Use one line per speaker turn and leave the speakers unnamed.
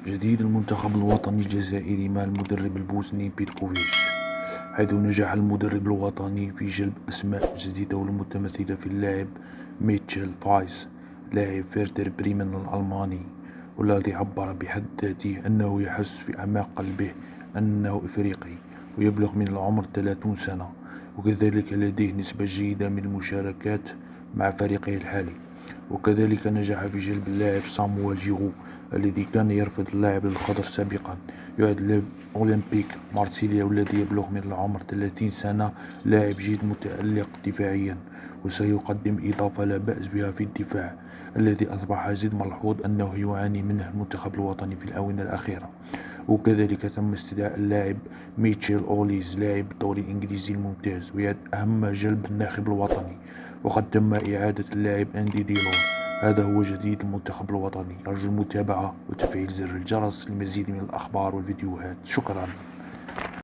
جديد المنتخب الوطني الجزائري مع المدرب البوسني بيتكوفيتش، حيث نجح المدرب الوطني في جلب أسماء جديدة والمتمثلة في اللاعب ميتشيل فايس لاعب فيردر بريمن الألماني، والذي عبر بحد ذاته أنه يحس في أعماق قلبه أنه إفريقي ويبلغ من العمر 30 سنة، وكذلك لديه نسبة جيدة من المشاركات مع فريقه الحالي. وكذلك نجح في جلب اللاعب صامويل جيرو الذي كان يرفض اللعب للخضر سابقا، يعد لاعب أولمبيك مارسيليا والذي يبلغ من العمر 30 سنة، لاعب جيد متألق دفاعيا وسيقدم إضافة لا بأس بها في الدفاع الذي أصبح جد ملحوظ أنه يعاني منه المنتخب الوطني في الآونة الأخيرة. وكذلك تم استدعاء اللاعب ميتشيل أوليز لاعب الدوري الإنجليزي الممتاز، ويعد أهم جلب الناخب الوطني. وقد تم إعادة اللاعب أندي ديلون. هذا هو جديد المنتخب الوطني. أرجو المتابعة وتفعيل زر الجرس لمزيد من الأخبار والفيديوهات. شكرا.